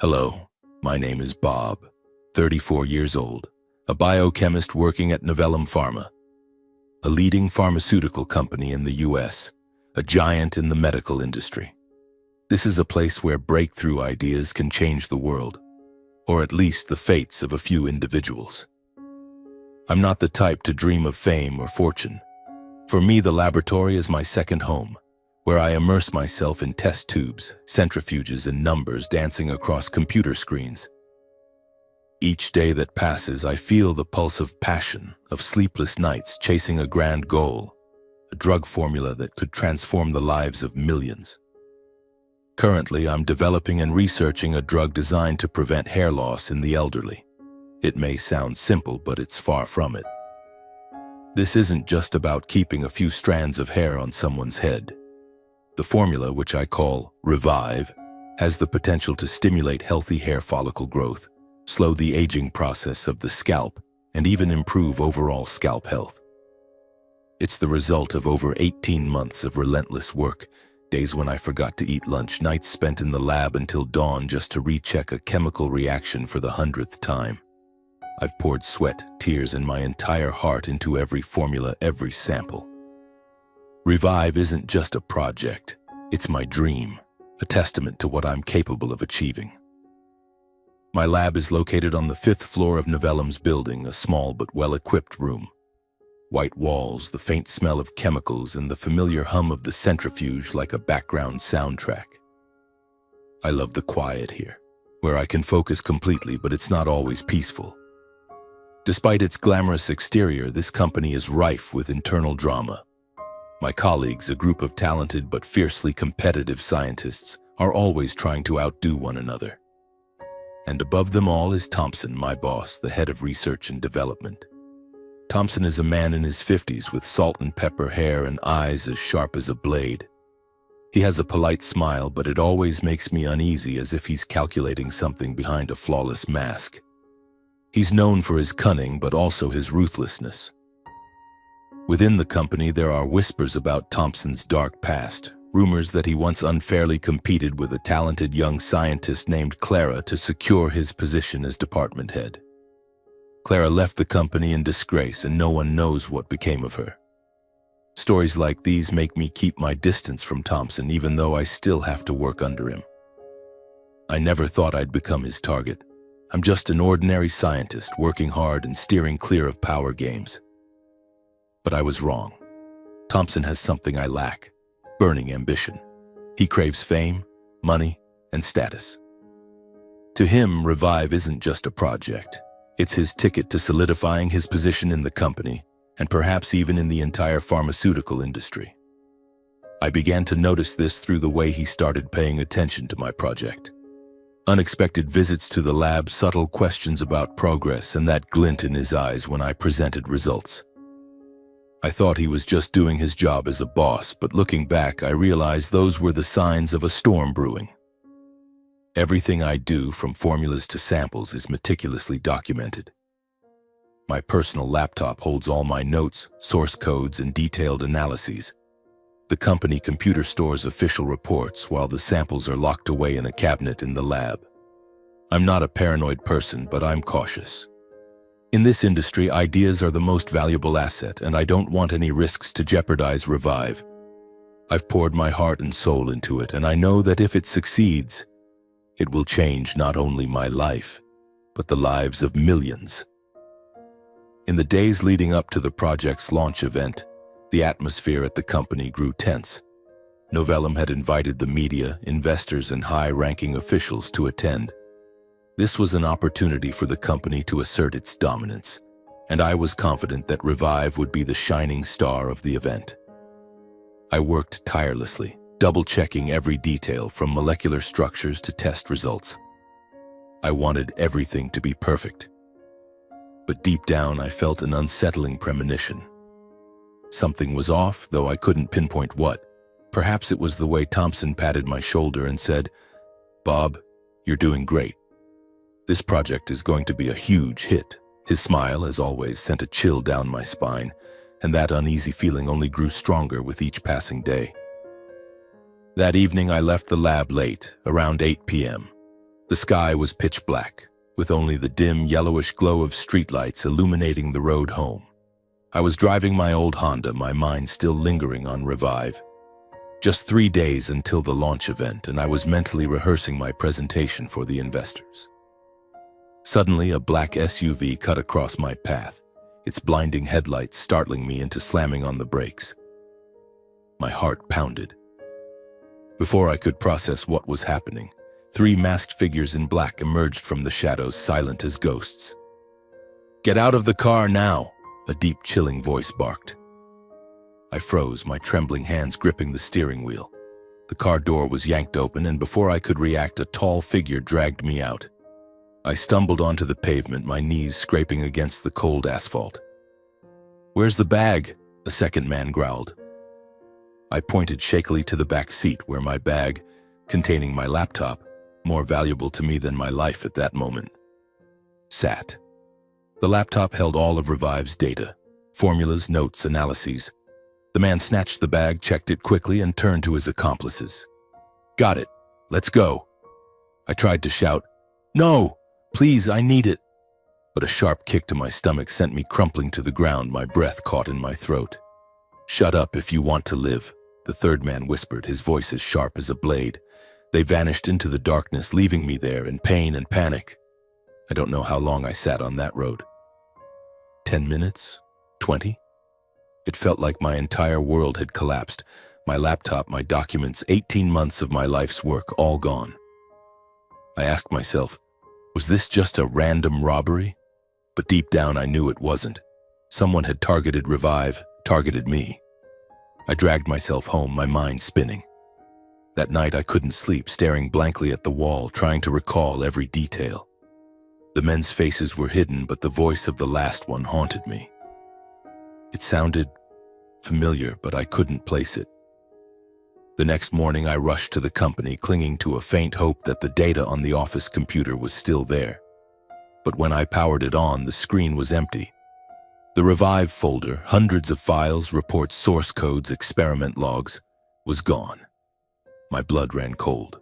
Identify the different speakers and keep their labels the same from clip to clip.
Speaker 1: Hello, my name is Bob, 34 years old, a biochemist working at Novellum Pharma, a leading pharmaceutical company in the US, a giant in the medical industry. This is a place where breakthrough ideas can change the world, or at least the fates of a few individuals. I'm not the type to dream of fame or fortune. For me, the laboratory is my second home, where I immerse myself in test tubes, centrifuges, and numbers dancing across computer screens. Each day that passes, I feel the pulse of passion, of sleepless nights chasing a grand goal, a drug formula that could transform the lives of millions. Currently, I'm developing and researching a drug designed to prevent hair loss in the elderly. It may sound simple, but it's far from it. This isn't just about keeping a few strands of hair on someone's head. The formula, which I call Revive, has the potential to stimulate healthy hair follicle growth, slow the aging process of the scalp, and even improve overall scalp health. It's the result of over 18 months of relentless work, days when I forgot to eat lunch, nights spent in the lab until dawn just to recheck a chemical reaction for the 100th time. I've poured sweat, tears, and my entire heart into every formula, every sample. Revive isn't just a project, it's my dream, a testament to what I'm capable of achieving. My lab is located on the 5th floor of Novellum's building, a small but well-equipped room. White walls, the faint smell of chemicals, and the familiar hum of the centrifuge like a background soundtrack. I love the quiet here, where I can focus completely, but it's not always peaceful. Despite its glamorous exterior, this company is rife with internal drama. My colleagues, a group of talented but fiercely competitive scientists, are always trying to outdo one another. And above them all is Thompson, my boss, the head of research and development. Thompson is a man in his 50s with salt and pepper hair and eyes as sharp as a blade. He has a polite smile, but it always makes me uneasy, as if he's calculating something behind a flawless mask. He's known for his cunning, but also his ruthlessness. Within the company, there are whispers about Thompson's dark past, rumors that he once unfairly competed with a talented young scientist named Clara to secure his position as department head. Clara left the company in disgrace, and no one knows what became of her. Stories like these make me keep my distance from Thompson, even though I still have to work under him. I never thought I'd become his target. I'm just an ordinary scientist working hard and steering clear of power games. But I was wrong. Thompson has something I lack: burning ambition. He craves fame, money, and status. To him, Revive isn't just a project. It's his ticket to solidifying his position in the company, and perhaps even in the entire pharmaceutical industry. I began to notice this through the way he started paying attention to my project. Unexpected visits to the lab, subtle questions about progress, and that glint in his eyes when I presented results. I thought he was just doing his job as a boss, but looking back, I realized those were the signs of a storm brewing. Everything I do, from formulas to samples, is meticulously documented. My personal laptop holds all my notes, source codes, and detailed analyses. The company computer stores official reports, while the samples are locked away in a cabinet in the lab. I'm not a paranoid person, but I'm cautious. In this industry, ideas are the most valuable asset, and I don't want any risks to jeopardize Revive. I've poured my heart and soul into it, and I know that if it succeeds, it will change not only my life, but the lives of millions. In the days leading up to the project's launch event, the atmosphere at the company grew tense. Novellum had invited the media, investors, and high-ranking officials to attend. This was an opportunity for the company to assert its dominance, and I was confident that Revive would be the shining star of the event. I worked tirelessly, double-checking every detail from molecular structures to test results. I wanted everything to be perfect. But deep down, I felt an unsettling premonition. Something was off, though I couldn't pinpoint what. Perhaps it was the way Thompson patted my shoulder and said, "Bob, you're doing great. This project is going to be a huge hit." His smile, as always, sent a chill down my spine, and that uneasy feeling only grew stronger with each passing day. That evening, I left the lab late, around 8 p.m. The sky was pitch black, with only the dim yellowish glow of streetlights illuminating the road home. I was driving my old Honda, my mind still lingering on Revive. Just 3 days until the launch event, and I was mentally rehearsing my presentation for the investors. Suddenly, a black SUV cut across my path, its blinding headlights startling me into slamming on the brakes. My heart pounded. Before I could process what was happening, 3 masked figures in black emerged from the shadows, silent as ghosts. "Get out of the car now!" a deep, chilling voice barked. I froze, my trembling hands gripping the steering wheel. The car door was yanked open, and before I could react, a tall figure dragged me out. I stumbled onto the pavement, my knees scraping against the cold asphalt. "Where's the bag?" a second man growled. I pointed shakily to the back seat where my bag, containing my laptop, more valuable to me than my life at that moment, sat. The laptop held all of Revive's data, formulas, notes, analyses. The man snatched the bag, checked it quickly, and turned to his accomplices. "Got it. Let's go." I tried to shout, "No, please, I need it." But a sharp kick to my stomach sent me crumpling to the ground, my breath caught in my throat. "Shut up if you want to live," the third man whispered, his voice as sharp as a blade. They vanished into the darkness, leaving me there in pain and panic. I don't know how long I sat on that road. 10 minutes? 20? It felt like my entire world had collapsed. My laptop, my documents, 18 months of my life's work, all gone. I asked myself, was this just a random robbery? But deep down I knew it wasn't. Someone had targeted Revive, targeted me. I dragged myself home, my mind spinning. That night I couldn't sleep, staring blankly at the wall, trying to recall every detail. The men's faces were hidden, but the voice of the last one haunted me. It sounded familiar, but I couldn't place it. The next morning I rushed to the company, clinging to a faint hope that the data on the office computer was still there. But when I powered it on, the screen was empty. The Revive folder, hundreds of files, reports, source codes, experiment logs, was gone. My blood ran cold.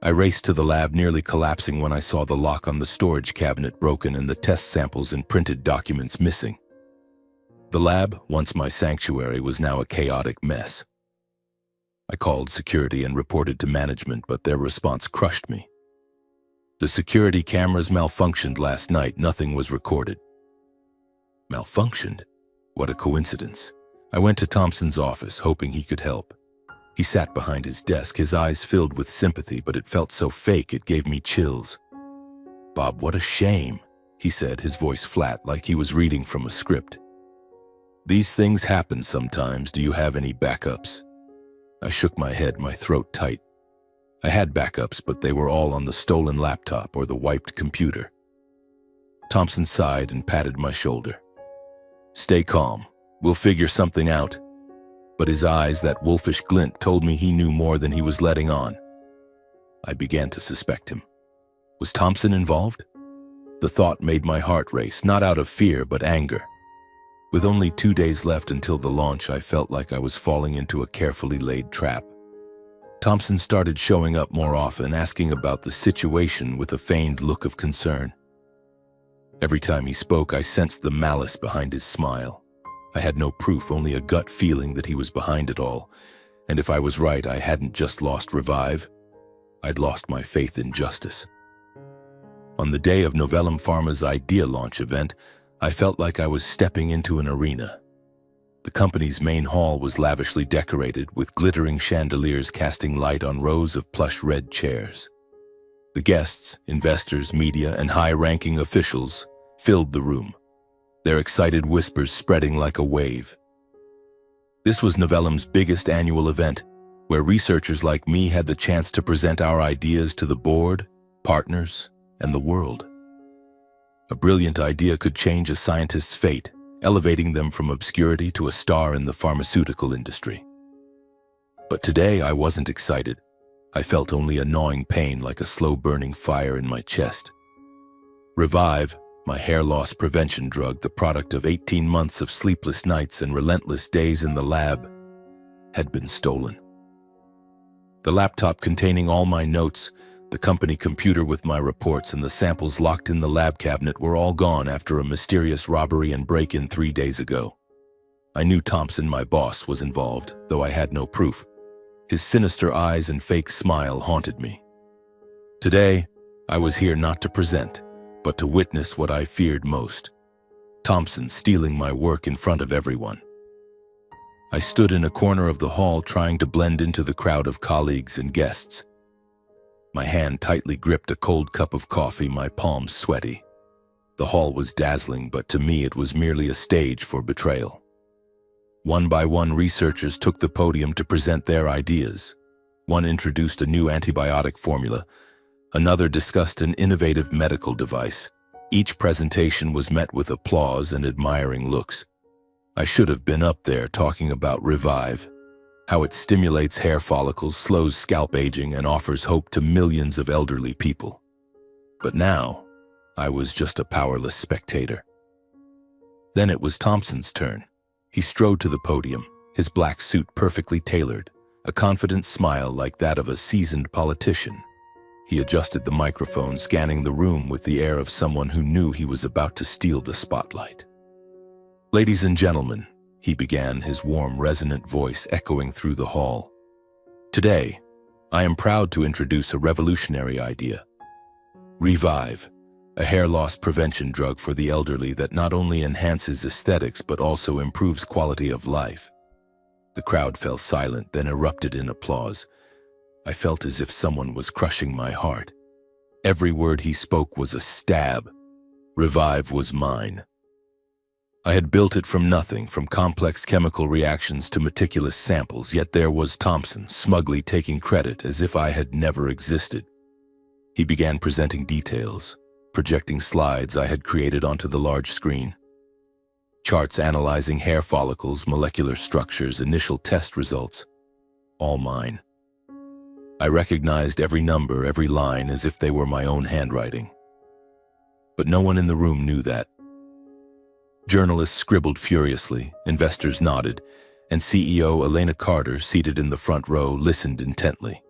Speaker 1: I raced to the lab, nearly collapsing when I saw the lock on the storage cabinet broken and the test samples and printed documents missing. The lab, once my sanctuary, was now a chaotic mess. I called security and reported to management, but their response crushed me. The security cameras malfunctioned last night. Nothing was recorded. Malfunctioned? What a coincidence. I went to Thompson's office, hoping he could help. He sat behind his desk, his eyes filled with sympathy, but it felt so fake it gave me chills. "Bob, what a shame," he said, his voice flat, like he was reading from a script. "These things happen sometimes. Do you have any backups?" I shook my head, my throat tight. I had backups, but they were all on the stolen laptop or the wiped computer. Thompson sighed and patted my shoulder. "Stay calm. We'll figure something out." But his eyes, that wolfish glint, told me he knew more than he was letting on. I began to suspect him. Was Thompson involved? The thought made my heart race, not out of fear, but anger. With only 2 days left until the launch, I felt like I was falling into a carefully laid trap. Thompson started showing up more often, asking about the situation with a feigned look of concern. Every time he spoke, I sensed the malice behind his smile. I had no proof, only a gut feeling that he was behind it all. And if I was right, I hadn't just lost Revive. I'd lost my faith in justice. On the day of Novellum Pharma's idea launch event, I felt like I was stepping into an arena. The company's main hall was lavishly decorated, with glittering chandeliers casting light on rows of plush red chairs. The guests, investors, media, and high-ranking officials filled the room, their excited whispers spreading like a wave. This was Novellum's biggest annual event, where researchers like me had the chance to present our ideas to the board, partners, and the world. A brilliant idea could change a scientist's fate, elevating them from obscurity to a star in the pharmaceutical industry. But today I wasn't excited. I felt only a gnawing pain, like a slow-burning fire in my chest. Revive, my hair loss prevention drug, the product of 18 months of sleepless nights and relentless days in the lab, had been stolen. The laptop containing all my notes, The company computer with my reports and the samples locked in the lab cabinet were all gone after a mysterious robbery and break-in 3 days ago. I knew Thompson, my boss, was involved, though I had no proof. His sinister eyes and fake smile haunted me. Today, I was here not to present, but to witness what I feared most: Thompson stealing my work in front of everyone. I stood in a corner of the hall trying to blend into the crowd of colleagues and guests. My hand tightly gripped a cold cup of coffee, my palms sweaty. The hall was dazzling, but to me it was merely a stage for betrayal. One by one, researchers took the podium to present their ideas. One introduced a new antibiotic formula. Another discussed an innovative medical device. Each presentation was met with applause and admiring looks. I should have been up there talking about Revive, how it stimulates hair follicles, slows scalp aging, and offers hope to millions of elderly people. But now, I was just a powerless spectator. Then it was Thompson's turn. He strode to the podium, his black suit perfectly tailored, a confident smile like that of a seasoned politician. He adjusted the microphone, scanning the room with the air of someone who knew he was about to steal the spotlight. "Ladies and gentlemen," he began, his warm, resonant voice echoing through the hall. "Today, I am proud to introduce a revolutionary idea. Revive, a hair loss prevention drug for the elderly that not only enhances aesthetics but also improves quality of life." The crowd fell silent, then erupted in applause. I felt as if someone was crushing my heart. Every word he spoke was a stab. Revive was mine. I had built it from nothing, from complex chemical reactions to meticulous samples, yet there was Thompson, smugly taking credit as if I had never existed. He began presenting details, projecting slides I had created onto the large screen. Charts analyzing hair follicles, molecular structures, initial test results. All mine. I recognized every number, every line, as if they were my own handwriting. But no one in the room knew that. Journalists scribbled furiously, investors nodded, and CEO Elena Carter, seated in the front row, listened intently.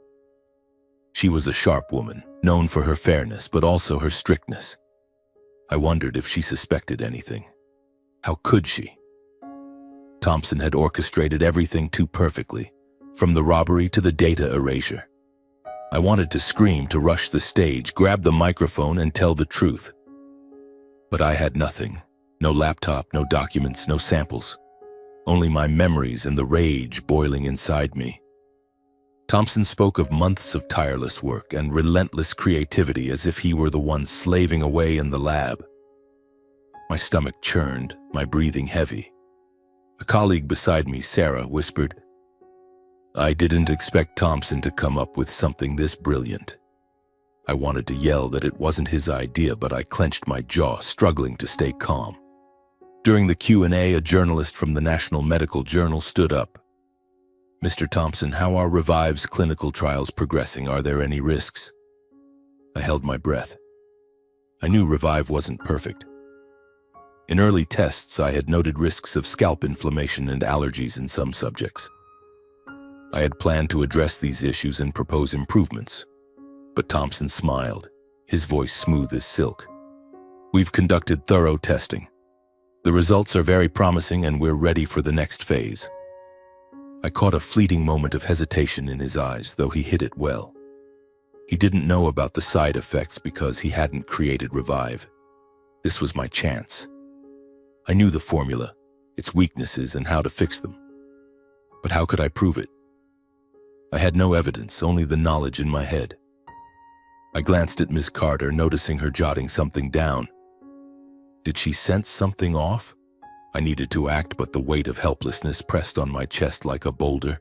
Speaker 1: She was a sharp woman, known for her fairness, but also her strictness. I wondered if she suspected anything. How could she? Thompson had orchestrated everything too perfectly, from the robbery to the data erasure. I wanted to scream, to rush the stage, grab the microphone, and tell the truth. But I had nothing. No laptop, no documents, no samples. Only my memories and the rage boiling inside me. Thompson spoke of months of tireless work and relentless creativity as if he were the one slaving away in the lab. My stomach churned, my breathing heavy. A colleague beside me, Sarah, whispered, "I didn't expect Thompson to come up with something this brilliant." I wanted to yell that it wasn't his idea, but I clenched my jaw, struggling to stay calm. During the Q&A, a journalist from the National Medical Journal stood up. "Mr. Thompson, how are Revive's clinical trials progressing? Are there any risks?" I held my breath. I knew Revive wasn't perfect. In early tests, I had noted risks of scalp inflammation and allergies in some subjects. I had planned to address these issues and propose improvements. But Thompson smiled, his voice smooth as silk. "We've conducted thorough testing. The results are very promising and we're ready for the next phase." I caught a fleeting moment of hesitation in his eyes, though he hid it well. He didn't know about the side effects because he hadn't created Revive. This was my chance. I knew the formula, its weaknesses, and how to fix them. But how could I prove it? I had no evidence, only the knowledge in my head. I glanced at Ms. Carter, noticing her jotting something down. Did she sense something off? I needed to act, but the weight of helplessness pressed on my chest like a boulder.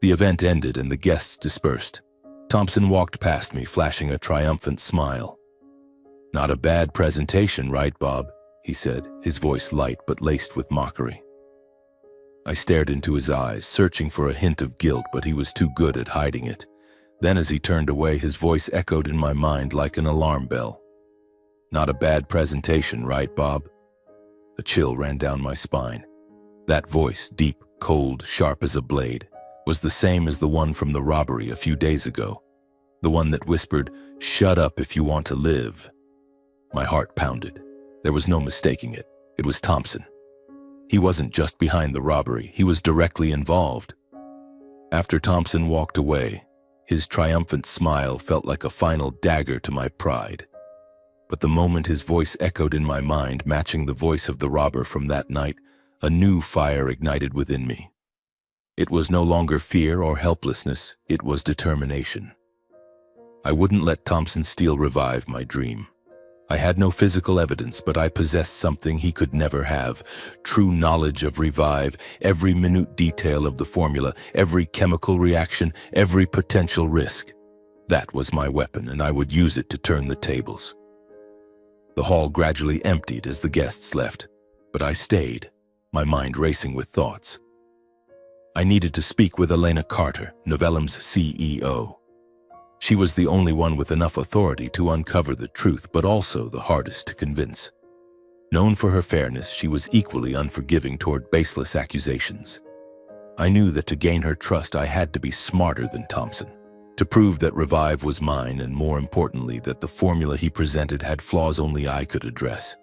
Speaker 1: The event ended and the guests dispersed. Thompson walked past me, flashing a triumphant smile. "Not a bad presentation, right, Bob?" he said, his voice light but laced with mockery. I stared into his eyes, searching for a hint of guilt, but he was too good at hiding it. Then as he turned away, his voice echoed in my mind like an alarm bell. "Not a bad presentation, right, Bob?" A chill ran down my spine. That voice, deep, cold, sharp as a blade, was the same as the one from the robbery a few days ago. The one that whispered, "Shut up if you want to live." My heart pounded. There was no mistaking it. It was Thompson. He wasn't just behind the robbery, he was directly involved. After Thompson walked away, his triumphant smile felt like a final dagger to my pride. But the moment his voice echoed in my mind, matching the voice of the robber from that night, a new fire ignited within me. It was no longer fear or helplessness, it was determination. I wouldn't let Thompson Steele revive my dream. I had no physical evidence, but I possessed something he could never have. True knowledge of Revive, every minute detail of the formula, every chemical reaction, every potential risk. That was my weapon, and I would use it to turn the tables. The hall gradually emptied as the guests left, but I stayed, my mind racing with thoughts. I needed to speak with Elena Carter, Novellam's CEO. She was the only one with enough authority to uncover the truth, but also the hardest to convince. Known for her fairness, she was equally unforgiving toward baseless accusations. I knew that to gain her trust, I had to be smarter than Thompson, to prove that Revive was mine, and more importantly, that the formula he presented had flaws only I could address.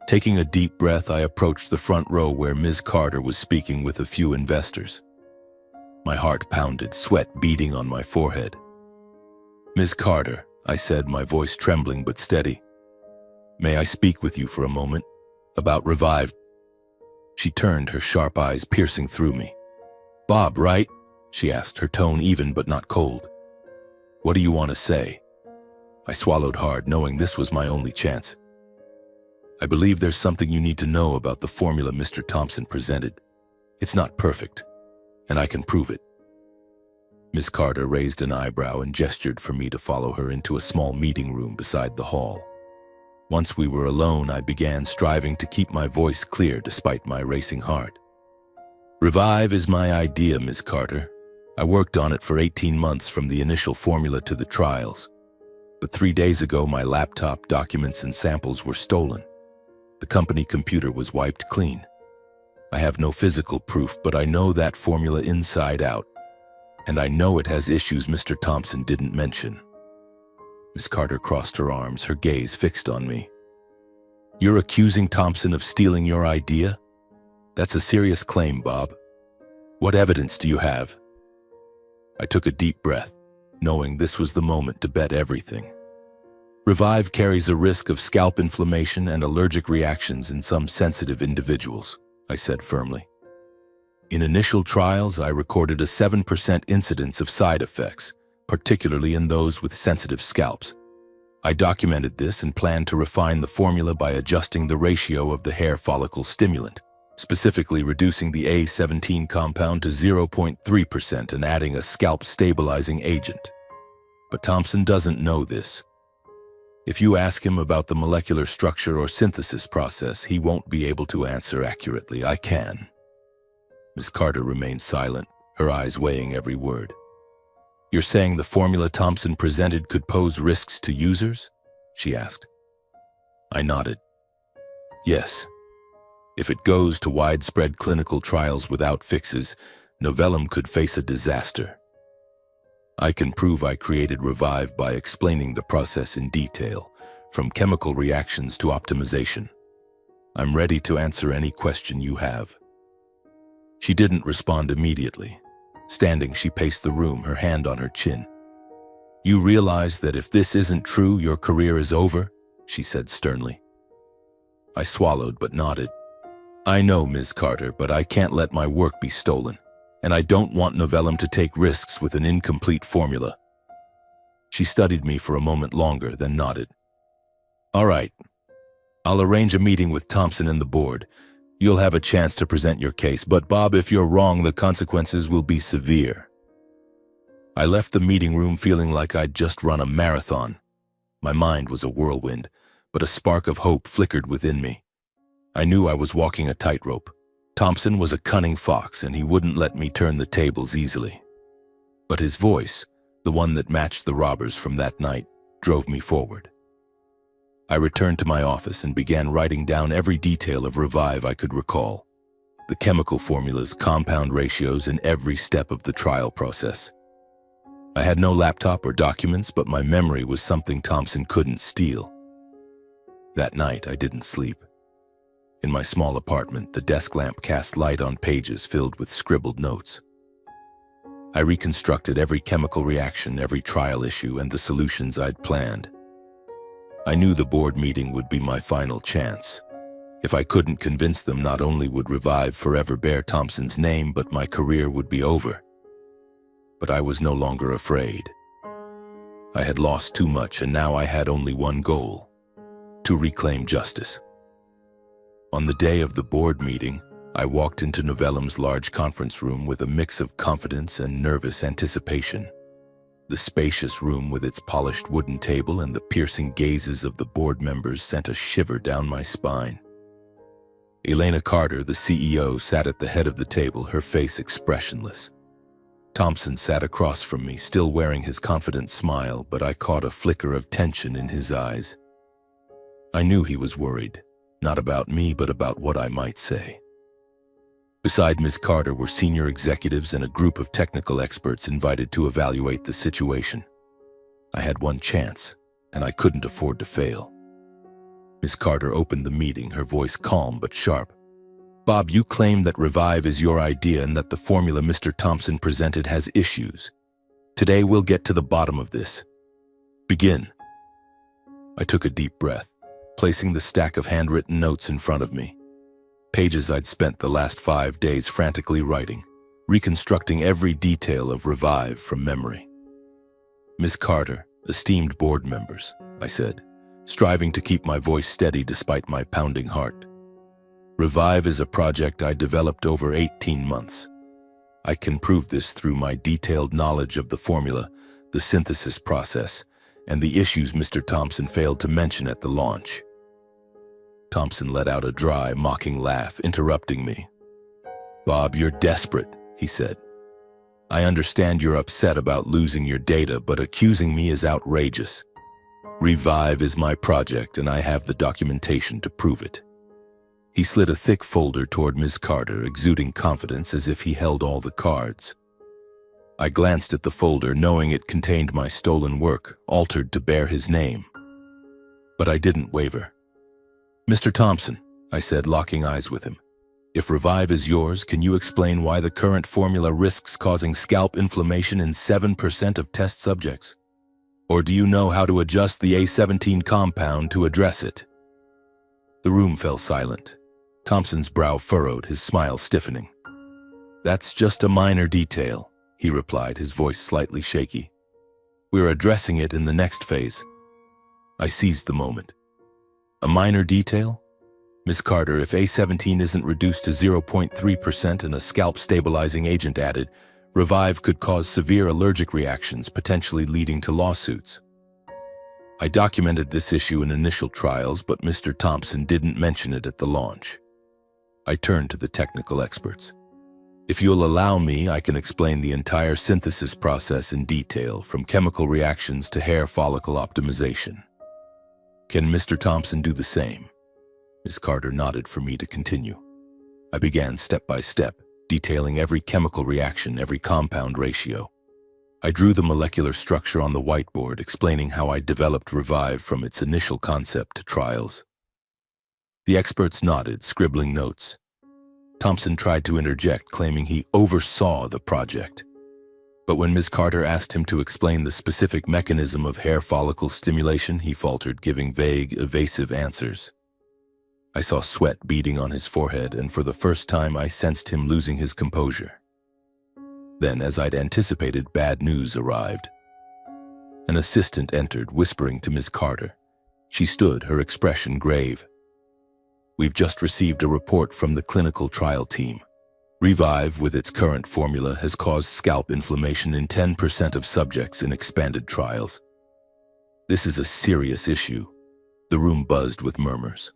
Speaker 1: Taking a deep breath, I approached the front row where Ms. Carter was speaking with a few investors. My heart pounded, sweat beading on my forehead. "Ms. Carter," I said, my voice trembling but steady. "May I speak with you for a moment? About Revive?" She turned, her sharp eyes piercing through me. "Bob, right?" she asked, her tone even but not cold. "What do you want to say?" I swallowed hard, knowing this was my only chance. "I believe there's something you need to know about the formula Mr. Thompson presented. It's not perfect, and I can prove it." Ms. Carter raised an eyebrow and gestured for me to follow her into a small meeting room beside the hall. Once we were alone, I began striving to keep my voice clear despite my racing heart. "Revive is my idea, Ms. Carter. I worked on it for 18 months from the initial formula to the trials. But 3 days ago, my laptop, documents, and samples were stolen. The company computer was wiped clean. I have no physical proof, but I know that formula inside out. And I know it has issues Mr. Thompson didn't mention." Ms. Carter crossed her arms, her gaze fixed on me. "You're accusing Thompson of stealing your idea? That's a serious claim, Bob. What evidence do you have?" I took a deep breath, knowing this was the moment to bet everything. "Revive carries a risk of scalp inflammation and allergic reactions in some sensitive individuals," I said firmly. "In initial trials, I recorded a 7% incidence of side effects, particularly in those with sensitive scalps. I documented this and planned to refine the formula by adjusting the ratio of the hair follicle stimulant, specifically reducing the A17 compound to 0.3% and adding a scalp-stabilizing agent. But Thompson doesn't know this. If you ask him about the molecular structure or synthesis process, he won't be able to answer accurately. I can." Ms. Carter remained silent, her eyes weighing every word. "You're saying the formula Thompson presented could pose risks to users?" she asked. I nodded. "Yes. If it goes to widespread clinical trials without fixes, Novellam could face a disaster. I can prove I created Revive by explaining the process in detail, from chemical reactions to optimization. I'm ready to answer any question you have." She didn't respond immediately. Standing, she paced the room, her hand on her chin. "You realize that if this isn't true, your career is over?" she said sternly. I swallowed but nodded. "I know, Ms. Carter, but I can't let my work be stolen, and I don't want Novellam to take risks with an incomplete formula." She studied me for a moment longer, then nodded. "All right. I'll arrange a meeting with Thompson and the board. You'll have a chance to present your case, but Bob, if you're wrong, the consequences will be severe." I left the meeting room feeling like I'd just run a marathon. My mind was a whirlwind, but a spark of hope flickered within me. I knew I was walking a tightrope. Thompson was a cunning fox, and he wouldn't let me turn the tables easily. But his voice, the one that matched the robbers from that night, drove me forward. I returned to my office and began writing down every detail of Revive I could recall. The chemical formulas, compound ratios, and every step of the trial process. I had no laptop or documents, but my memory was something Thompson couldn't steal. That night, I didn't sleep. In my small apartment, the desk lamp cast light on pages filled with scribbled notes. I reconstructed every chemical reaction, every trial issue, and the solutions I'd planned. I knew the board meeting would be my final chance. If I couldn't convince them, not only would Revive forever bear Thompson's name, but my career would be over. But I was no longer afraid. I had lost too much, and now I had only one goal: to reclaim justice. On the day of the board meeting, I walked into Novellam's large conference room with a mix of confidence and nervous anticipation. The spacious room with its polished wooden table and the piercing gazes of the board members sent a shiver down my spine. Elena Carter, the CEO, sat at the head of the table, her face expressionless. Thompson sat across from me, still wearing his confident smile, but I caught a flicker of tension in his eyes. I knew he was worried, not about me, but about what I might say. Beside Ms. Carter were senior executives and a group of technical experts invited to evaluate the situation. I had one chance, and I couldn't afford to fail. Ms. Carter opened the meeting, her voice calm but sharp. "Bob, you claim that Revive is your idea and that the formula Mr. Thompson presented has issues. Today we'll get to the bottom of this. Begin." I took a deep breath, placing the stack of handwritten notes in front of me. Pages I'd spent the last 5 days frantically writing, reconstructing every detail of Revive from memory. "Ms. Carter, esteemed board members," I said, striving to keep my voice steady despite my pounding heart. "Revive is a project I developed over 18 months. I can prove this through my detailed knowledge of the formula, the synthesis process, and the issues Mr. Thompson failed to mention at the launch." Thompson let out a dry, mocking laugh, interrupting me. "Bob, you're desperate," he said. "I understand you're upset about losing your data, but accusing me is outrageous. Revive is my project, and I have the documentation to prove it." He slid a thick folder toward Ms. Carter, exuding confidence as if he held all the cards. I glanced at the folder, knowing it contained my stolen work, altered to bear his name. But I didn't waver. "Mr. Thompson," I said, locking eyes with him, "if Revive is yours, can you explain why the current formula risks causing scalp inflammation in 7% of test subjects? Or do you know how to adjust the A17 compound to address it?" The room fell silent. Thompson's brow furrowed, his smile stiffening. "That's just a minor detail," he replied, his voice slightly shaky. "We're addressing it in the next phase." I seized the moment. "A minor detail? Ms. Carter, if A17 isn't reduced to 0.3% and a scalp-stabilizing agent added, Revive could cause severe allergic reactions, potentially leading to lawsuits. I documented this issue in initial trials, but Mr. Thompson didn't mention it at the launch." I turned to the technical experts. "If you'll allow me, I can explain the entire synthesis process in detail, from chemical reactions to hair follicle optimization. Can Mr. Thompson do the same?" Ms. Carter nodded for me to continue. I began step by step, detailing every chemical reaction, every compound ratio. I drew the molecular structure on the whiteboard, explaining how I developed Revive from its initial concept to trials. The experts nodded, scribbling notes. Thompson tried to interject, claiming he oversaw the project. But when Ms. Carter asked him to explain the specific mechanism of hair follicle stimulation, he faltered, giving vague, evasive answers. I saw sweat beading on his forehead, and for the first time I sensed him losing his composure. Then, as I'd anticipated, bad news arrived. An assistant entered, whispering to Ms. Carter. She stood, her expression grave. "We've just received a report from the clinical trial team. Revive, with its current formula, has caused scalp inflammation in 10% of subjects in expanded trials. This is a serious issue." The room buzzed with murmurs.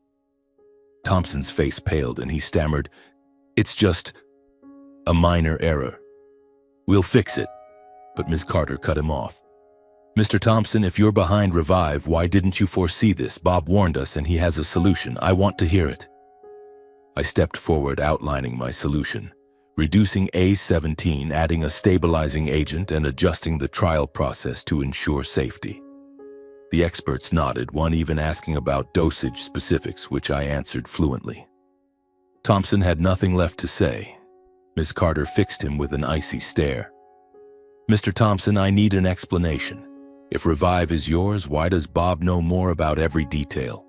Speaker 1: Thompson's face paled and he stammered, "It's just a minor error. We'll fix it." But Ms. Carter cut him off. "Mr. Thompson, if you're behind Revive, why didn't you foresee this? Bob warned us and he has a solution. I want to hear it." I stepped forward, outlining my solution. reducing A17, adding a stabilizing agent, and adjusting the trial process to ensure safety. The experts nodded, one even asking about dosage specifics, which I answered fluently. Thompson had nothing left to say. Ms. Carter fixed him with an icy stare. "Mr. Thompson, I need an explanation. If Revive is yours, why does Bob know more about every detail?"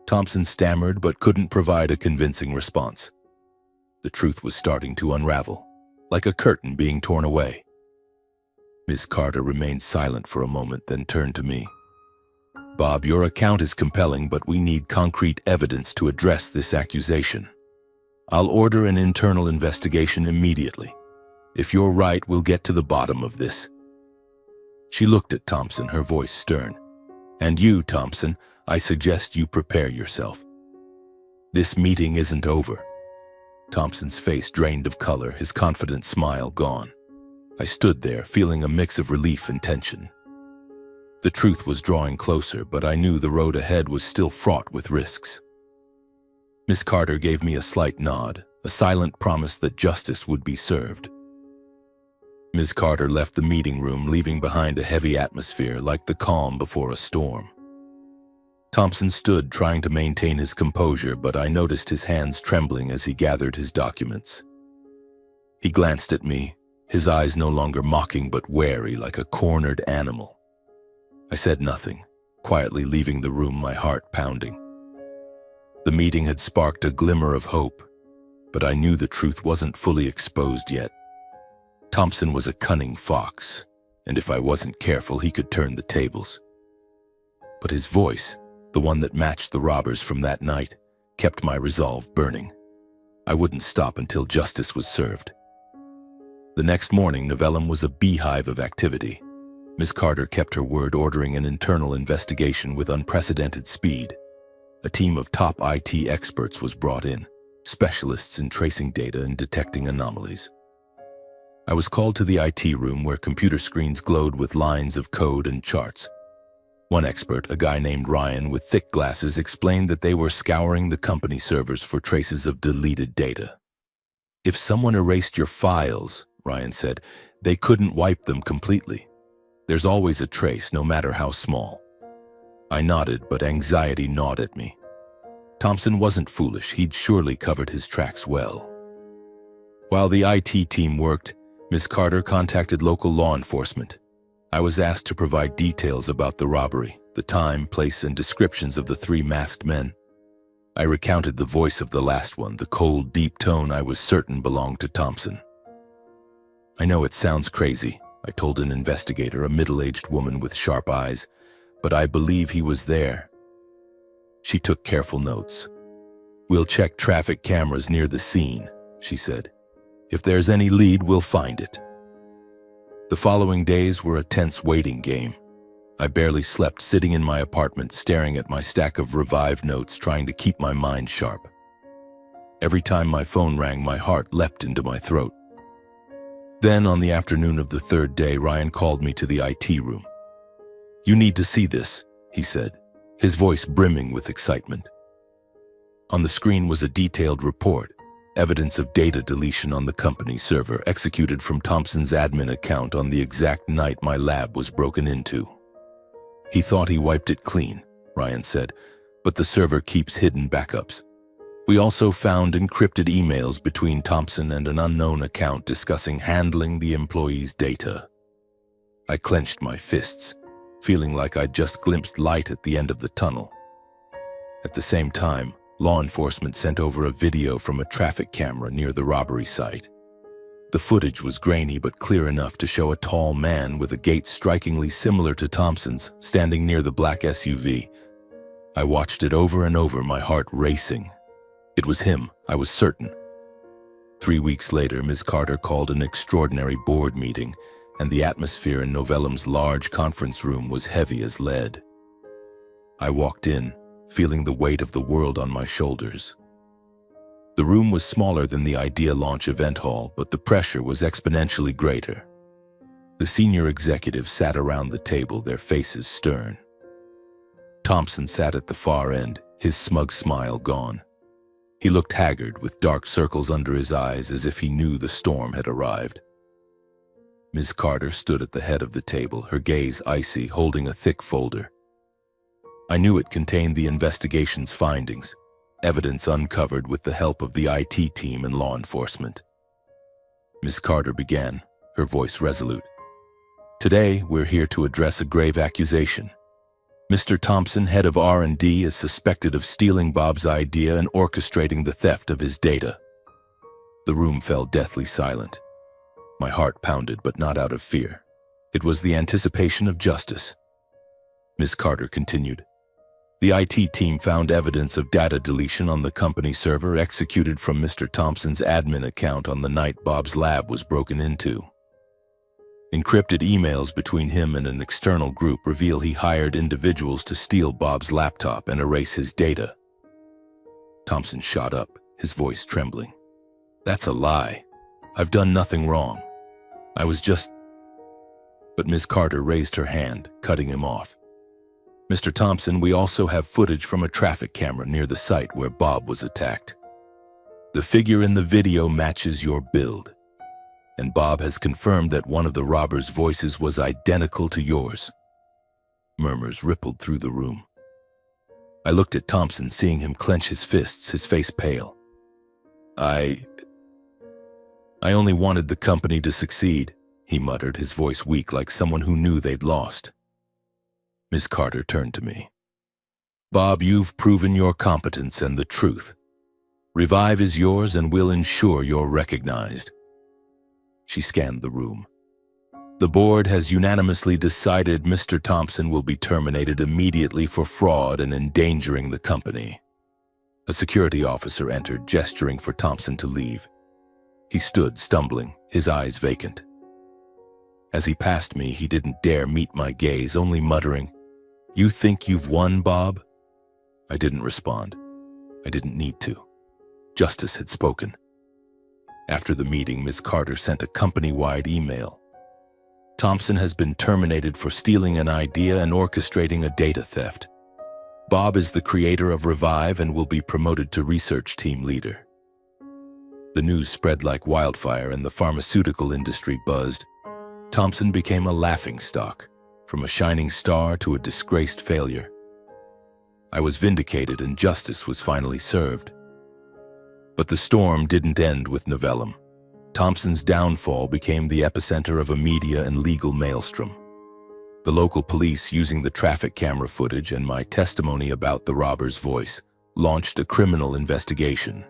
Speaker 1: Thompson stammered but couldn't provide a convincing response. The truth was starting to unravel, like a curtain being torn away. Ms. Carter remained silent for a moment, then turned to me. "Bob, your account is compelling, but we need concrete evidence to address this accusation. I'll order an internal investigation immediately. If you're right, we'll get to the bottom of this." She looked at Thompson, her voice stern. "And you, Thompson, I suggest you prepare yourself. This meeting isn't over." Thompson's face drained of color, his confident smile gone. I stood there, feeling a mix of relief and tension. The truth was drawing closer, but I knew the road ahead was still fraught with risks. Miss Carter gave me a slight nod, a silent promise that justice would be served. Ms. Carter left the meeting room, leaving behind a heavy atmosphere like the calm before a storm. Thompson stood, trying to maintain his composure, but I noticed his hands trembling as he gathered his documents. He glanced at me, his eyes no longer mocking but wary, like a cornered animal. I said nothing, quietly leaving the room, my heart pounding. The meeting had sparked a glimmer of hope, but I knew the truth wasn't fully exposed yet. Thompson was a cunning fox, and if I wasn't careful, he could turn the tables. But his voice, the one that matched the robbers from that night, kept my resolve burning. I wouldn't stop until justice was served. The next morning, Novellum was a beehive of activity. Ms. Carter kept her word, ordering an internal investigation with unprecedented speed. A team of top IT experts was brought in, specialists in tracing data and detecting anomalies. I was called to the IT room where computer screens glowed with lines of code and charts. One expert, a guy named Ryan with thick glasses, explained that they were scouring the company servers for traces of deleted data. "If someone erased your files," Ryan said, "they couldn't wipe them completely. There's always a trace, no matter how small." I nodded, but anxiety gnawed at me. Thompson wasn't foolish. He'd surely covered his tracks well. While the IT team worked, Ms. Carter contacted local law enforcement. I was asked to provide details about the robbery, the time, place, and descriptions of the 3 masked men. I recounted the voice of the last one, the cold, deep tone I was certain belonged to Thompson. "I know it sounds crazy," I told an investigator, a middle-aged woman with sharp eyes, "but I believe he was there." She took careful notes. "We'll check traffic cameras near the scene," she said. "If there's any lead, we'll find it." The following days were a tense waiting game. I barely slept, sitting in my apartment, staring at my stack of Revive notes, trying to keep my mind sharp. Every time my phone rang, my heart leapt into my throat. Then, on the afternoon of the 3rd day, Ryan called me to the IT room. "You need to see this," he said, his voice brimming with excitement. On the screen was a detailed report, evidence of data deletion on the company server, executed from Thompson's admin account on the exact night my lab was broken into. "He thought he wiped it clean," Ryan said, "but the server keeps hidden backups. We also found encrypted emails between Thompson and an unknown account discussing handling the employees' data." I clenched my fists, feeling like I'd just glimpsed light at the end of the tunnel. At the same time, law enforcement sent over a video from a traffic camera near the robbery site. The footage was grainy but clear enough to show a tall man with a gait strikingly similar to Thompson's standing near the black SUV. I watched it over and over, my heart racing. It was him, I was certain. 3 weeks later, Ms. Carter called an extraordinary board meeting, and the atmosphere in Novellum's large conference room was heavy as lead. I walked in, feeling the weight of the world on my shoulders. The room was smaller than the Idea Launch event hall, but the pressure was exponentially greater. The senior executives sat around the table, their faces stern. Thompson sat at the far end, his smug smile gone. He looked haggard, with dark circles under his eyes, as if he knew the storm had arrived. Ms. Carter stood at the head of the table, her gaze icy, holding a thick folder. I knew it contained the investigation's findings, evidence uncovered with the help of the IT team and law enforcement. Ms. Carter began, her voice resolute. Today, we're here to address a grave accusation. Mr. Thompson, head of R&D, is suspected of stealing Bob's idea and orchestrating the theft of his data. The room fell deathly silent. My heart pounded, but not out of fear. It was the anticipation of justice. Ms. Carter continued. The IT team found evidence of data deletion on the company server executed from Mr. Thompson's admin account on the night Bob's lab was broken into. Encrypted emails between him and an external group reveal he hired individuals to steal Bob's laptop and erase his data. Thompson shot up, his voice trembling. That's a lie. I've done nothing wrong. I was just... But Ms. Carter raised her hand, cutting him off. Mr. Thompson, we also have footage from a traffic camera near the site where Bob was attacked. The figure in the video matches your build, and Bob has confirmed that one of the robbers' voices was identical to yours. Murmurs rippled through the room. I looked at Thompson, seeing him clench his fists, his face pale. I only wanted the company to succeed, he muttered, his voice weak like someone who knew they'd lost. Ms. Carter turned to me. Bob, you've proven your competence and the truth. Revive is yours and we'll ensure you're recognized. She scanned the room. The board has unanimously decided Mr. Thompson will be terminated immediately for fraud and endangering the company. A security officer entered, gesturing for Thompson to leave. He stood, stumbling, his eyes vacant. As he passed me, he didn't dare meet my gaze, only muttering, "You think you've won, Bob?" I didn't respond. I didn't need to. Justice had spoken. After the meeting, Ms. Carter sent a company-wide email. Thompson has been terminated for stealing an idea and orchestrating a data theft. Bob is the creator of Revive and will be promoted to research team leader. The news spread like wildfire and the pharmaceutical industry buzzed. Thompson became a laughingstock, from a shining star to a disgraced failure. I was vindicated and justice was finally served. But the storm didn't end with Novellum. Thompson's downfall became the epicenter of a media and legal maelstrom. The local police, using the traffic camera footage and my testimony about the robber's voice, launched a criminal investigation.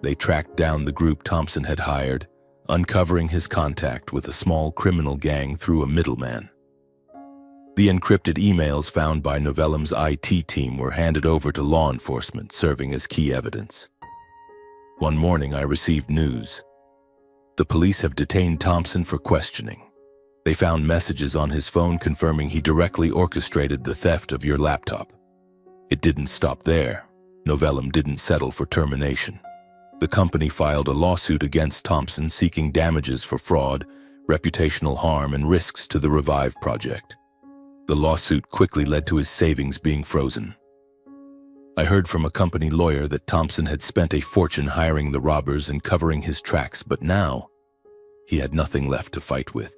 Speaker 1: They tracked down the group Thompson had hired, uncovering his contact with a small criminal gang through a middleman. The encrypted emails found by Novellum's IT team were handed over to law enforcement, serving as key evidence. One morning, I received news. The police have detained Thompson for questioning. They found messages on his phone confirming he directly orchestrated the theft of your laptop. It didn't stop there. Novellum didn't settle for termination. The company filed a lawsuit against Thompson seeking damages for fraud, reputational harm, and risks to the Revive project. The lawsuit quickly led to his savings being frozen. I heard from a company lawyer that Thompson had spent a fortune hiring the robbers and covering his tracks, but now he had nothing left to fight with.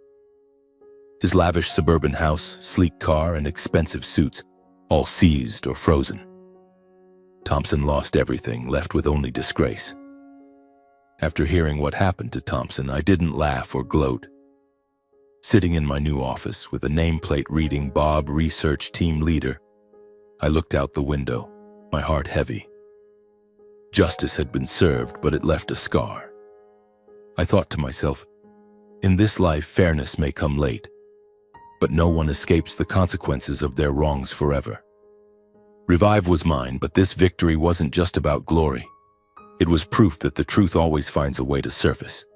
Speaker 1: His lavish suburban house, sleek car, and expensive suits, all seized or frozen. Thompson lost everything, left with only disgrace. After hearing what happened to Thompson, I didn't laugh or gloat. Sitting in my new office with a nameplate reading Bob Research Team Leader, I looked out the window, my heart heavy. Justice had been served, but it left a scar. I thought to myself, in this life, fairness may come late, but no one escapes the consequences of their wrongs forever. Revive was mine, but this victory wasn't just about glory. It was proof that the truth always finds a way to surface.